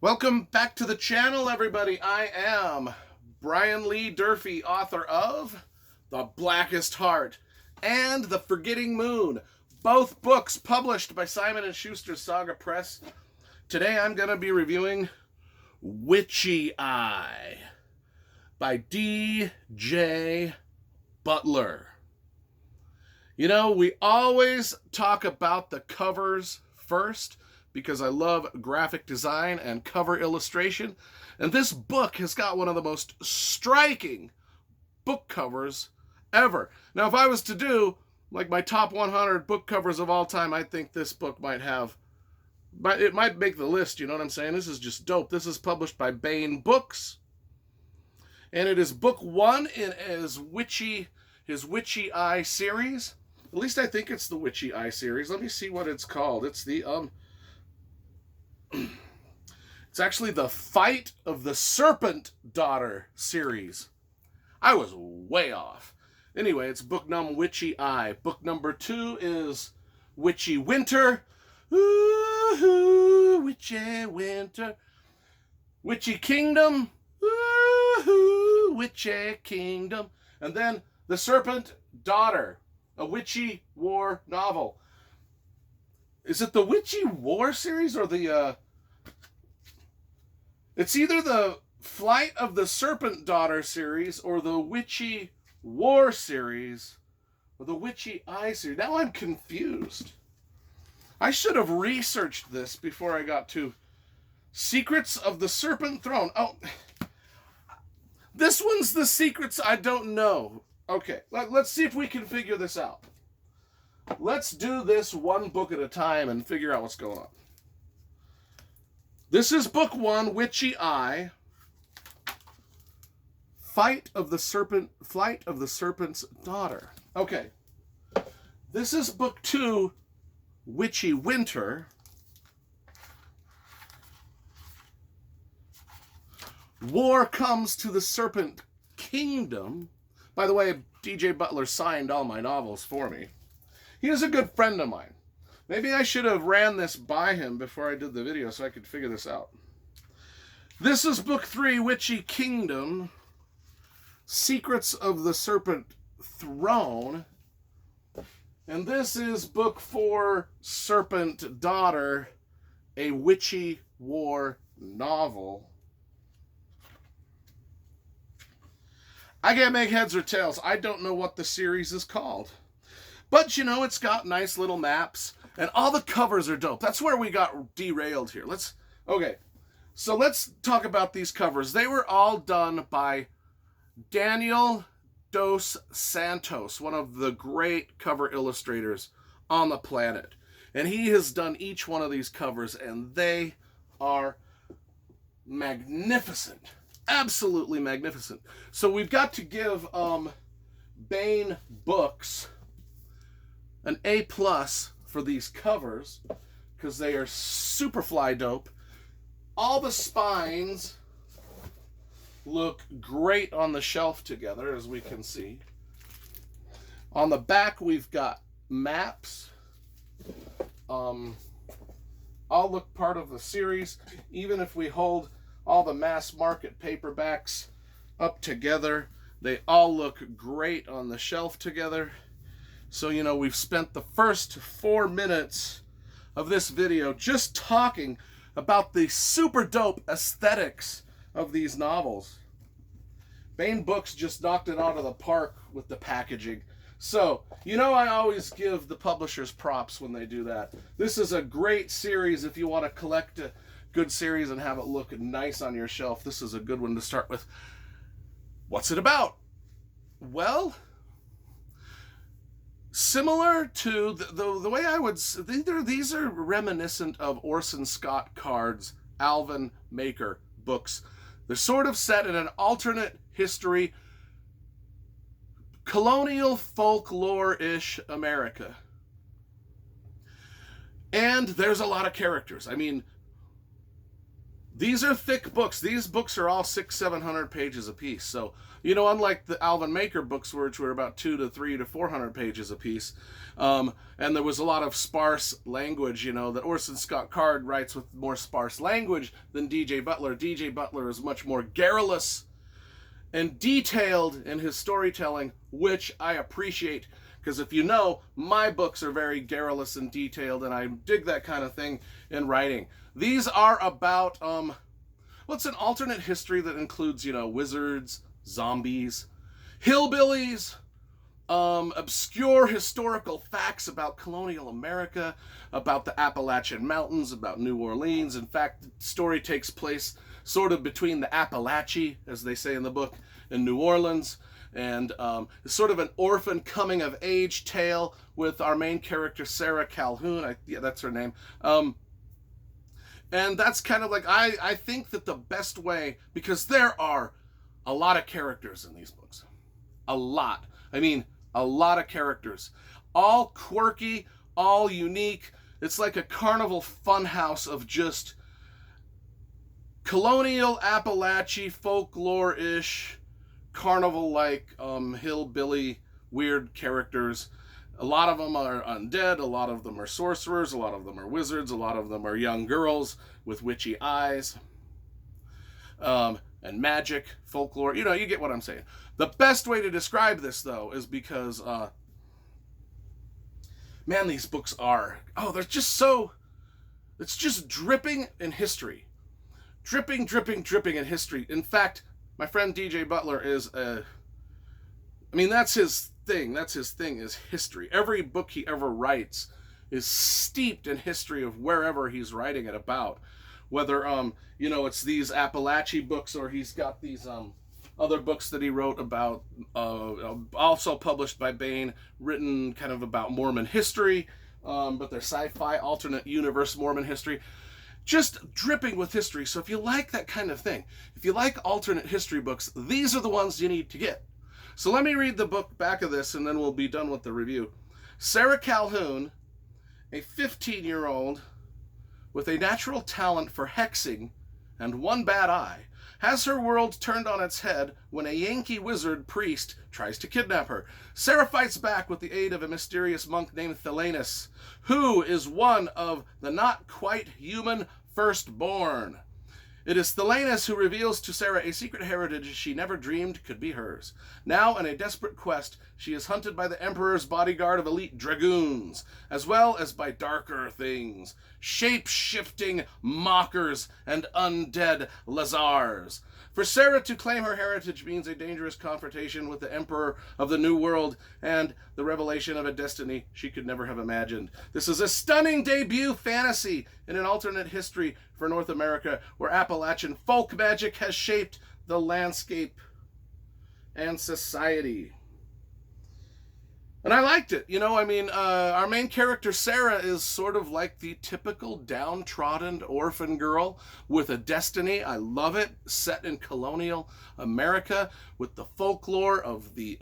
Welcome back to the channel, everybody. I am Brian Lee Durfee, author of The Blackest Heart and The Forgetting Moon, both books published by Simon & Schuster Saga Press. Today I'm going to be reviewing Witchy Eye by D.J. Butler. You know, we always talk about the covers first because I love graphic design and cover illustration, and this book has got one of the most striking book covers ever. Now, if I was to do like my top 100 book covers of all time, I think this book might make the list, you know what I'm saying? This is just dope. This is published by Baen Books, and it is book one in his Witchy Eye series. At least I think it's the Witchy Eye series. Let me see what it's called. It's the it's actually the Fight of the Serpent Daughter series. I was way off. Anyway, it's book number Witchy Eye. Book number 2 is Witchy Winter. Ooh, Witchy Winter. Witchy Kingdom. Ooh, Witchy Kingdom. And then The Serpent Daughter, a Witchy War novel. Is it the Witchy War series or the, it's either the Flight of the Serpent Daughter series or the Witchy War series or the Witchy Eye series. Now I'm confused. I should have researched this before I got to Secrets of the Serpent Throne. Oh, this one's the Secrets I don't know. Okay, let's see if we can figure this out. Let's do this one book at a time and figure out what's going on. This is book 1, Witchy Eye. Flight of the Serpent's Daughter. Okay. This is book 2, Witchy Winter. War Comes to the Serpent Kingdom. By the way, D.J. Butler signed all my novels for me. He is a good friend of mine. Maybe I should have ran this by him before I did the video so I could figure this out. This is book 3, Witchy Kingdom. Secrets of the Serpent Throne. And this is book 4, Serpent Daughter, a Witchy War novel. I can't make heads or tails. I don't know what the series is called. But, you know, it's got nice little maps, and all the covers are dope. That's where we got derailed here. Okay, so let's talk about these covers. They were all done by Daniel Dos Santos, one of the great cover illustrators on the planet. And he has done each one of these covers, and they are magnificent. Absolutely magnificent. So we've got to give Baen Books an A+ for these covers because they are super fly dope. All the spines look great on the shelf together, as we can see. On the back, we've got maps. All look part of the series. Even if we hold all the mass market paperbacks up together, they all look great on the shelf together. So, you know, we've spent the first 4 minutes of this video just talking about the super dope aesthetics of these novels. Baen Books just knocked it out of the park with the packaging. So, you know, I always give the publishers props when they do that. This is a great series if you want to collect a good series and have it look nice on your shelf. This is a good one to start with. What's it about? Well, similar to the way I would, these are reminiscent of Orson Scott Card's Alvin Maker books. They're sort of set in an alternate history, colonial folklore-ish America. And there's a lot of characters. I mean, These are thick books. These books are all 600-700 pages a piece. So, you know, unlike the Alvin Maker books, which were about 200 to 300 to 400 pages a piece, and there was a lot of sparse language, you know, that Orson Scott Card writes with more sparse language than D.J. Butler. D.J. Butler is much more garrulous and detailed in his storytelling, which I appreciate. Because if you know, my books are very garrulous and detailed, and I dig that kind of thing in writing. These are about, what's an alternate history that includes, you know, wizards, zombies, hillbillies, obscure historical facts about colonial America, about the Appalachian Mountains, about New Orleans. In fact, the story takes place sort of between the Appalachie, as they say in the book, and New Orleans. And it's sort of an orphan coming-of-age tale with our main character, Sarah Calhoun. Yeah, that's her name. And that's kind of like, I think that the best way, because there are a lot of characters in these books. A lot. I mean, a lot of characters. All quirky, all unique. It's like a carnival funhouse of just colonial Appalachie, folklore-ish, carnival-like, hillbilly, weird characters. A lot of them are undead, a lot of them are sorcerers, a lot of them are wizards, a lot of them are young girls with witchy eyes, and magic, folklore. You know, you get what I'm saying. The best way to describe this, though, is because, man, these books are, they're just so, it's just dripping in history. Dripping, dripping, dripping in history. In fact, my friend DJ Butler is that's his thing. That's his thing, is history. Every book he ever writes is steeped in history of wherever he's writing it about. Whether, it's these Appalachie books, or he's got these other books that he wrote about, also published by Baen, written kind of about Mormon history, but they're sci-fi, alternate universe Mormon history. Just dripping with history. So if you like that kind of thing, if you like alternate history books, these are the ones you need to get. So let me read the book back of this, and then we'll be done with the review. Sarah Calhoun, a 15-year-old with a natural talent for hexing and one bad eye, has her world turned on its head when a Yankee wizard priest tries to kidnap her. Sarah fights back with the aid of a mysterious monk named Thelanus, who is one of the not quite human firstborn. It is Thelanus who reveals to Sarah a secret heritage she never dreamed could be hers. Now, in a desperate quest, she is hunted by the Emperor's bodyguard of elite dragoons, as well as by darker things, shape-shifting mockers and undead Lazars. For Sarah to claim her heritage means a dangerous confrontation with the Emperor of the New World and the revelation of a destiny she could never have imagined. This is a stunning debut fantasy in an alternate history for North America, where Appalachian folk magic has shaped the landscape and society. And I liked it. Our main character, Sarah, is sort of like the typical downtrodden orphan girl with a destiny. I love it. Set in colonial America with the folklore of the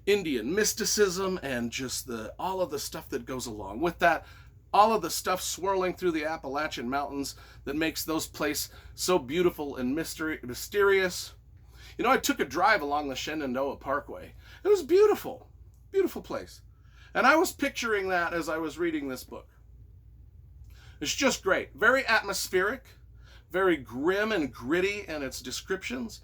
Indian mysticism and just all of the stuff that goes along with that. All of the stuff swirling through the Appalachian Mountains that makes those places so beautiful and mysterious. I took a drive along the Shenandoah Parkway. It was beautiful. Beautiful place. And I was picturing that as I was reading this book. It's just great. Very atmospheric, very grim and gritty in its descriptions.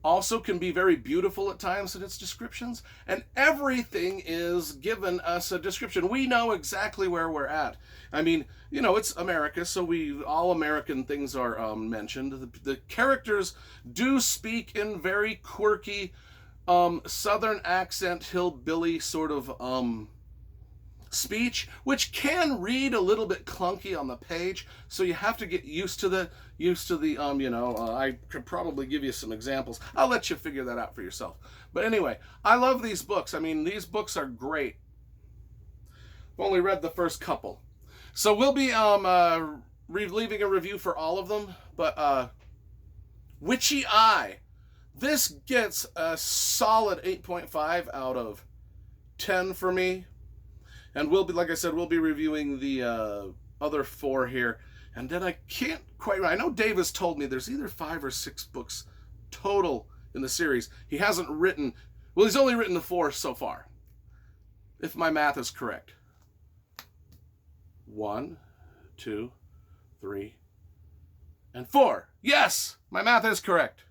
Also can be very beautiful at times in its descriptions. And everything is given us a description. We know exactly where we're at. It's America, so all American things are mentioned. The characters do speak in very quirky, southern accent, hillbilly sort of speech, which can read a little bit clunky on the page, so you have to get used to the I could probably give you some examples. I'll let you figure that out for yourself. But anyway, I love these books. These books are great. I've only read the first couple. So we'll be leaving a review for all of them, but Witchy Eye. This gets a solid 8.5 out of 10 for me. And we'll be, like I said, we'll be reviewing the other 4 here. And then I can't quite, I know Dave has told me there's either 5 or 6 books total in the series. He hasn't written, well, he's only written the 4 so far, if my math is correct. 1, 2, 3, and 4. Yes, my math is correct.